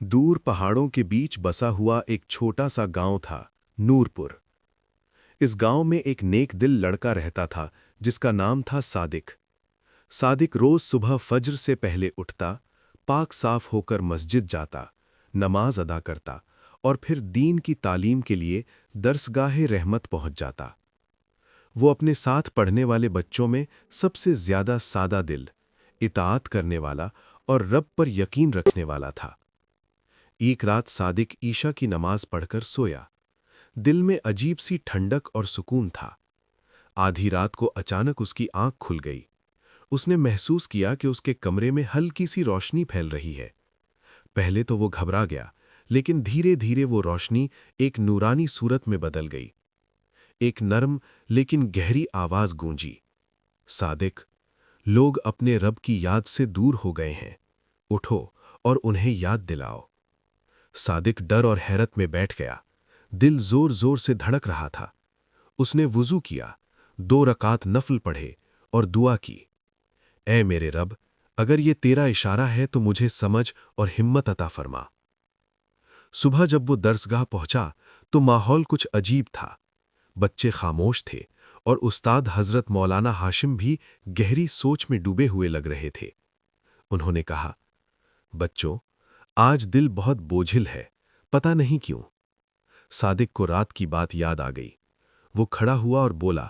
दूर पहाड़ों के बीच बसा हुआ एक छोटा सा गांव था, नूरपुर। इस गांव में एक नेक दिल लड़का रहता था जिसका नाम था सादिक। सादिक रोज सुबह फज्र से पहले उठता, पाक साफ होकर मस्जिद जाता, नमाज अदा करता और फिर दीन की तालीम के लिए दरसगाहे रहमत पहुंच जाता। वो अपने साथ पढ़ने वाले बच्चों में सबसे ज्यादा सादा दिल, इताअत करने वाला और रब पर यकीन रखने वाला था। एक रात सादिक ईशा की नमाज पढ़कर सोया। दिल में अजीब सी ठंडक और सुकून था। आधी रात को अचानक उसकी आंख खुल गई। उसने महसूस किया कि उसके कमरे में हल्की सी रोशनी फैल रही है। पहले तो वो घबरा गया, लेकिन धीरे धीरे वो रोशनी एक नूरानी सूरत में बदल गई। एक नरम लेकिन गहरी आवाज गूंजी, सादिक, लोग अपने रब की याद से दूर हो गए हैं, उठो और उन्हें याद दिलाओ। सादिक डर और हैरत में बैठ गया। दिल जोर जोर से धड़क रहा था। उसने वुजू किया, 2 रकात नफल पढ़े और दुआ की, ऐ मेरे रब, अगर ये तेरा इशारा है तो मुझे समझ और हिम्मत अता फरमा। सुबह जब वो दरसगाह पहुंचा तो माहौल कुछ अजीब था। बच्चे खामोश थे और उस्ताद हजरत मौलाना हाशिम भी गहरी सोच में डूबे हुए लग रहे थे। उन्होंने कहा, बच्चों, आज दिल बहुत बोझिल है, पता नहीं क्यों। सादिक को रात की बात याद आ गई। वो खड़ा हुआ और बोला,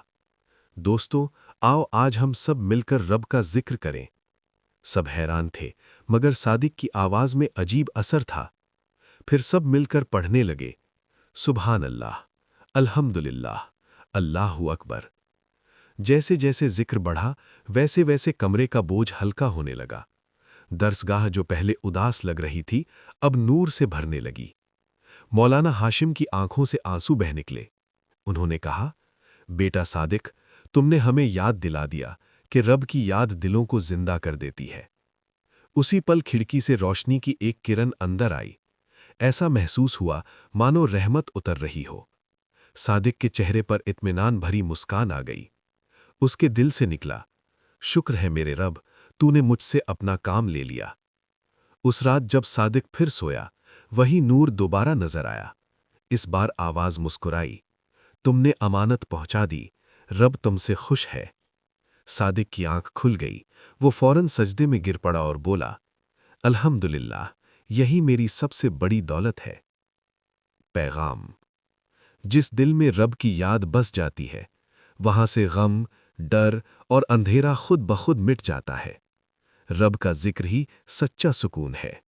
दोस्तों, आओ आज हम सब मिलकर रब का जिक्र करें। सब हैरान थे, मगर सादिक की आवाज में अजीब असर था। फिर सब मिलकर पढ़ने लगे, सुभान अल्लाह, अल्हम्दुलिल्लाह, अल्लाहु अकबर। जैसे जैसे जिक्र बढ़ा, वैसे वैसे कमरे का बोझ हल्का होने लगा। दरसगाह जो पहले उदास लग रही थी, अब नूर से भरने लगी। मौलाना हाशिम की आंखों से आंसू बह निकले। उन्होंने कहा, बेटा सादिक, तुमने हमें याद दिला दिया कि रब की याद दिलों को जिंदा कर देती है। उसी पल खिड़की से रोशनी की एक किरण अंदर आई। ऐसा महसूस हुआ मानो रहमत उतर रही हो। सादिक के चेहरे पर इत्मीनान भरी मुस्कान आ गई। उसके दिल से निकला, शुक्र है मेरे रब, तूने मुझसे अपना काम ले लिया। उस रात जब सादिक फिर सोया, वही नूर दोबारा नजर आया। इस बार आवाज मुस्कुराई, तुमने अमानत पहुंचा दी, रब तुमसे खुश है। सादिक की आंख खुल गई। वो फौरन सजदे में गिर पड़ा और बोला, अल्हम्दुलिल्लाह, यही मेरी सबसे बड़ी दौलत है। पैगाम: जिस दिल में रब की याद बस जाती है, वहां से गम, डर और अंधेरा खुद ब खुद मिट जाता है। रब का जिक्र ही सच्चा सुकून है।